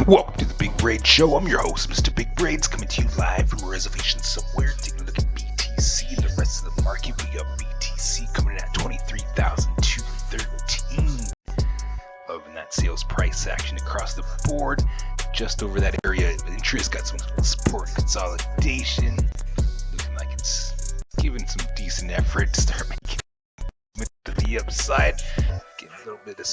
Welcome to the Big Braid Show. I'm your host, Mr. Big Braids, coming to you live from a reservation somewhere. Taking a look at BTC and the rest of the market. We got BTC coming in at 23,213. Loving that sales price action across the board. Just over that area of interest. Got some support consolidation. Looking like it's giving some decent effort to start making it to the upside. Getting a little bit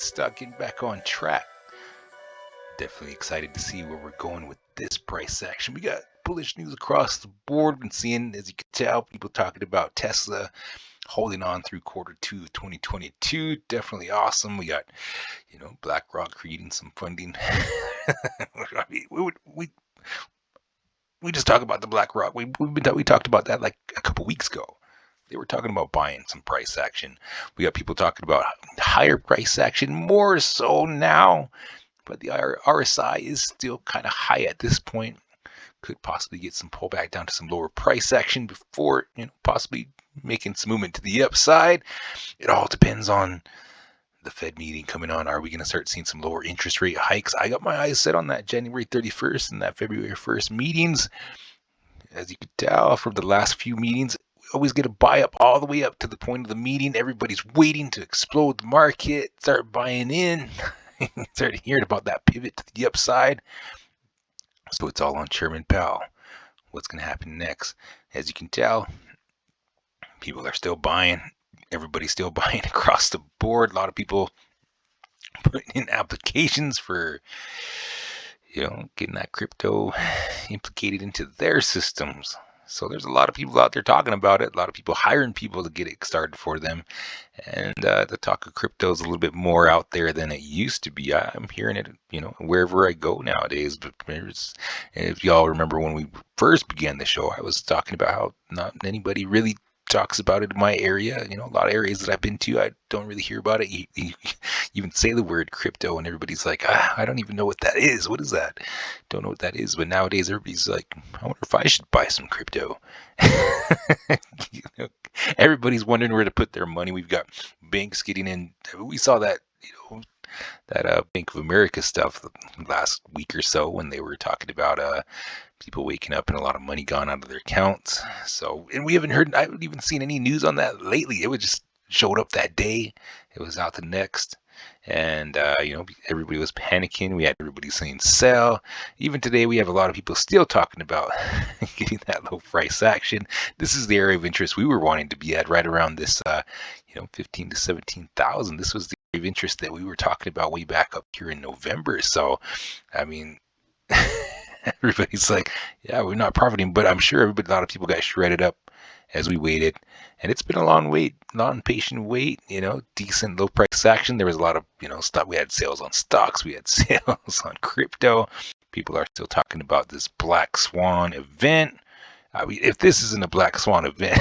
stuck, getting back on track. Definitely excited to see where we're going with this price action. We got bullish news across the board. Been seeing, as you can tell, people talking about Tesla holding on through quarter 2 of 2022. Definitely awesome. We got, BlackRock creating some funding. I mean, we just talked about the BlackRock. We talked about that like a couple weeks ago. They were talking about buying some price action. We got people talking about higher price action, more so now. But the RSI is still kind of high at this point. Could possibly get some pullback down to some lower price action before, possibly making some movement to the upside. It all depends on the Fed meeting coming on. Are we going to start seeing some lower interest rate hikes? I got my eyes set on that January 31st and that February 1st meetings. As you can tell from the last few meetings, we always get a buy up all the way up to the point of the meeting. Everybody's waiting to explode the market, start buying in. Started hearing about that pivot to the upside. So it's all on Chairman Powell. What's going to happen next? As you can tell, people are still buying. Everybody's still buying across the board. A lot of people putting in applications for, getting that crypto implicated into their systems. So there's a lot of people out there talking about it. A lot of people hiring people to get it started for them. And the talk of crypto is a little bit more out there than it used to be. I'm hearing it, wherever I go nowadays. But if y'all remember when we first began the show, I was talking about how not anybody really talks about it in my area. A lot of areas that I've been to, I don't really hear about it. You even say the word crypto and everybody's like, I don't even know what that is. What is that? Don't know what that is. But nowadays everybody's like, I wonder if I should buy some crypto. Everybody's wondering where to put their money. We've got banks getting in. We saw that, that Bank of America stuff last week or so when they were talking about people waking up and a lot of money gone out of their accounts. So, and I haven't even seen any news on that lately. It was just showed up that day. It was out the next. And, everybody was panicking. We had everybody saying sell. Even today, we have a lot of people still talking about getting that low price action. This is the area of interest we were wanting to be at, right around this, 15 to 17,000. This was the area of interest that we were talking about way back up here in November. So, I mean, everybody's like, yeah, we're not profiting, but I'm sure a lot of people got shredded up as we waited. And it's been a long patient wait, decent low price action. There was a lot of, stuff. We had sales on stocks. We had sales on crypto. People are still talking about this black swan event. I mean, if this isn't a black swan event,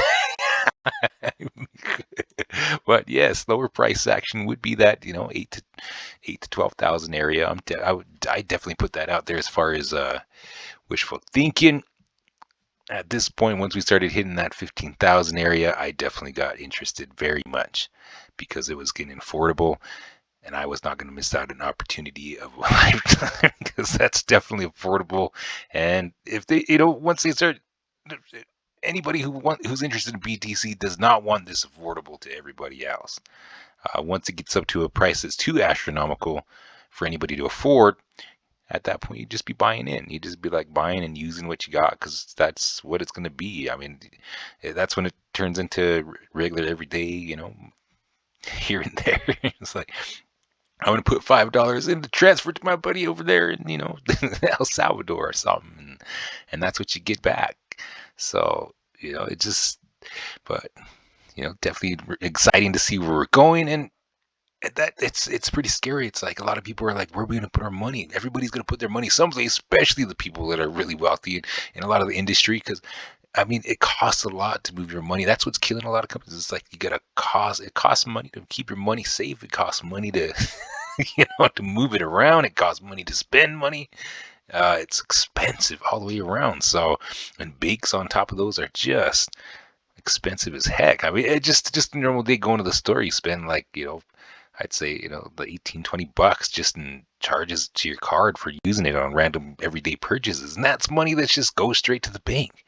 but yes, lower price action would be that, 8 to 12,000 area. I definitely put that out there as far as wishful thinking. At this point, once we started hitting that 15,000 area, I definitely got interested very much because it was getting affordable, and I was not going to miss out an opportunity of a lifetime because that's definitely affordable. And if they, once they start, anybody who's interested in BTC does not want this affordable to everybody else. Once it gets up to a price that's too astronomical for anybody to afford, at that point, you'd just be buying in. You'd just be like buying and using what you got because that's what it's going to be. I mean, that's when it turns into regular everyday, here and there. It's like, I'm going to put $5 in to transfer to my buddy over there in, El Salvador or something. And that's what you get back. So, it just, but, definitely exciting to see where we're going. And that it's pretty scary. It's like a lot of people are like, where are we going to put our money? Everybody's going to put their money someplace, especially the people that are really wealthy in a lot of the industry. Because I mean, it costs a lot to move your money. That's what's killing a lot of companies. It's like it costs money to keep your money safe. It costs money to to move it around. It costs money to spend money. It's expensive all the way around. So, and bakes on top of those are just expensive as heck. I mean, it just a normal day going to the store, you spend like I'd say, the 18, $20 just in charges to your card for using it on random everyday purchases. And that's money that just goes straight to the bank.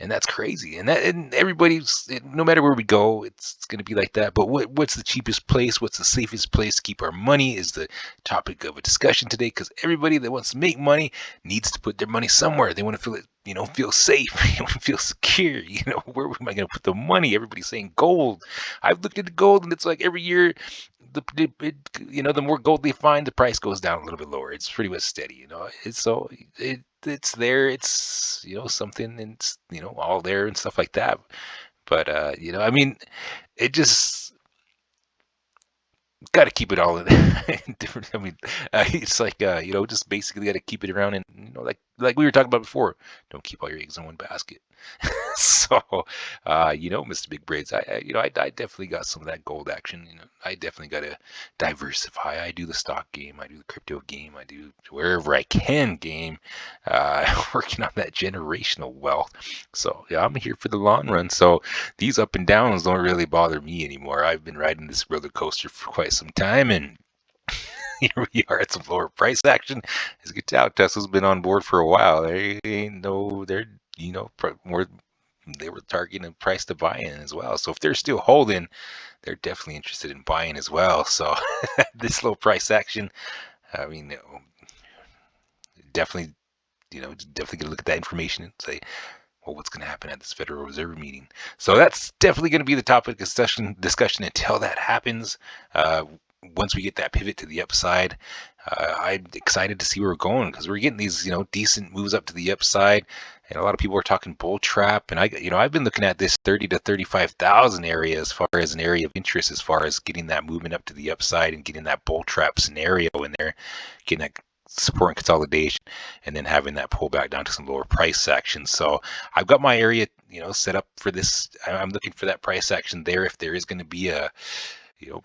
And that's crazy. And everybody's, no matter where we go, it's going to be like that. But what's the cheapest place? What's the safest place to keep our money is the topic of a discussion today, because everybody that wants to make money needs to put their money somewhere. They want to feel it, feel safe. They want to feel secure. Where am I going to put the money? Everybody's saying gold. I've looked into gold, and it's like every year, the more gold they find, the price goes down a little bit lower. It's pretty much steady. It's there. It's something, and it's all there and stuff like that. But I mean, it just got to keep it all in different. I mean, it's like just basically got to keep it around, and like we were talking about before, don't keep all your eggs in one basket. So, Mr. Big Braids, I definitely got some of that gold action. I definitely got to diversify. I do the stock game, I do the crypto game, I do wherever I can game, working on that generational wealth. So yeah, I'm here for the long run. So these up and downs don't really bother me anymore. I've been riding this roller coaster for quite some time, and here we are at some lower price action. As you can tell, Tesla's been on board for a while. More. They were targeting a price to buy in as well. So if they're still holding, they're definitely interested in buying as well. So this low price action, I mean, definitely, definitely gonna look at that information and say, well, what's going to happen at this Federal Reserve meeting? So that's definitely going to be the topic of discussion until that happens. Once we get that pivot to the upside, I'm excited to see where we're going, because we're getting these, decent moves up to the upside, and a lot of people are talking bull trap. And I've been looking at this 30 to 35,000 area as far as an area of interest, as far as getting that movement up to the upside and getting that bull trap scenario in there, getting that support and consolidation, and then having that pull back down to some lower price action. So I've got my area, set up for this. I'm looking for that price action there. If there is going to be a,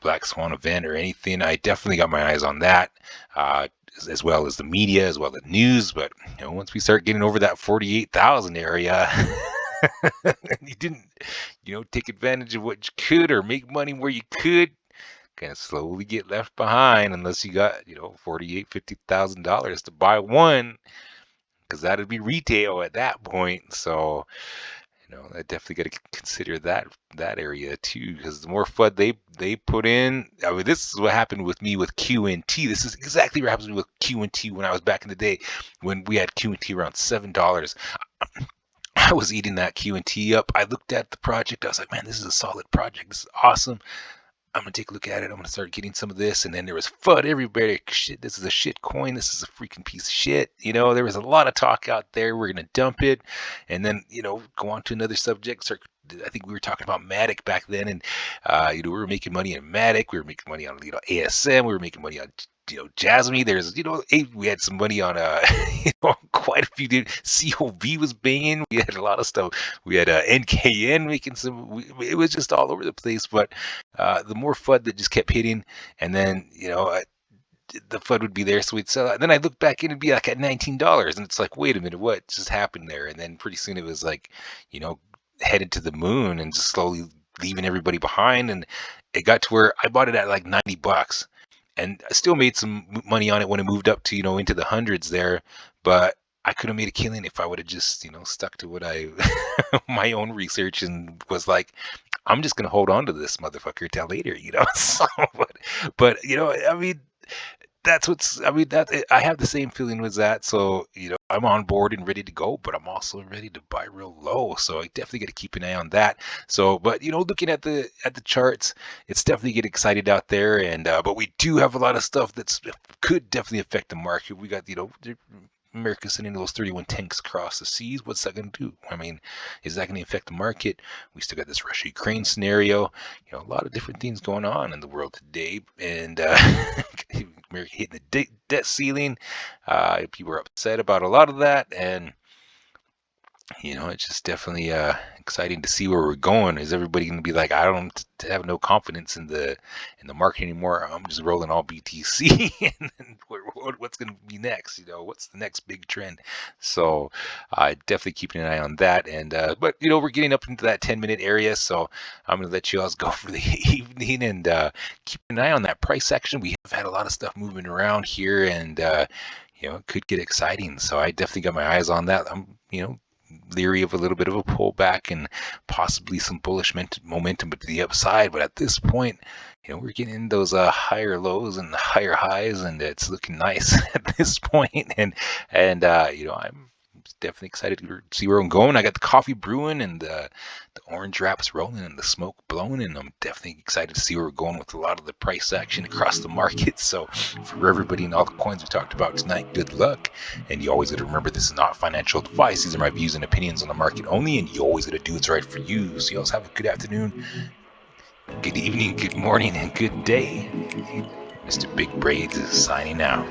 black swan event or anything, I definitely got my eyes on that, as well as the media, as well as news. But once we start getting over that 48,000 area, you didn't, take advantage of what you could or make money where you could, kind of slowly get left behind, unless you got $50,000 to buy one, because that'd be retail at that point. So I definitely got to consider that area too, because the more FUD they put in, I mean, this is what happened with me with QNT. This is exactly what happened with QNT when I was back in the day, when we had QNT around $7. I was eating that QNT up. I looked at the project, I was like, man, this is a solid project, this is awesome, I'm going to take a look at it. I'm going to start getting some of this. And then there was FUD everybody. Shit, this is a shit coin. This is a freaking piece of shit. There was a lot of talk out there. We're going to dump it. And then, go on to another subject. I think we were talking about Matic back then. And, we were making money on Matic. We were making money on, ASM. We were making money on, Jasmine. There's, we had some money on, quite a few. COV was banging. We had a lot of stuff. We had NKN making some. It was just all over the place. But the more FUD that just kept hitting, and then the FUD would be there, so we'd sell it. And then I look back and it'd be like at $19, and it's like, wait a minute, what just happened there? And then pretty soon it was like, headed to the moon and just slowly leaving everybody behind. And it got to where I bought it at like $90. And I still made some money on it when it moved up to, into the hundreds there. But I could have made a killing if I would have just, stuck to what my own research, and was like, I'm just going to hold on to this motherfucker till later, So, but I mean, I have the same feeling with that. So, I'm on board and ready to go, but I'm also ready to buy real low. So I definitely got to keep an eye on that. So, but looking at the charts, it's definitely getting excited out there. And but we do have a lot of stuff that could definitely affect the market. We got America sending those 31 tanks across the seas. What's that going to do? I mean, is that going to affect the market? We still got this Russia-Ukraine scenario. A lot of different things going on in the world today, and America hitting the debt ceiling. People are upset about a lot of that, and it's just definitely exciting to see where we're going. Is everybody going to be like, I don't have no confidence in the market anymore, I'm just rolling all BTC, and then what's going to be next. What's the next big trend? So definitely keeping an eye on that. And but we're getting up into that 10-minute area, so I'm going to let you all go for the evening and keep an eye on that price action. We have had a lot of stuff moving around here, and it could get exciting. So I definitely got my eyes on that. I'm leery of a little bit of a pullback and possibly some bullish momentum to the upside. But at this point, we're getting those higher lows and higher highs, and it's looking nice at this point. And I'm definitely excited to see where I'm going. I got the coffee brewing and the orange wraps rolling and the smoke blowing, and I'm definitely excited to see where we're going with a lot of the price action across the market. So for everybody and all the coins we talked about tonight, good luck. And you always got to remember, this is not financial advice. These are my views and opinions on the market only, and you always got to do what's right for you. So you all have a good afternoon, good evening, good morning, and good day. Mr. Big Braids is signing out.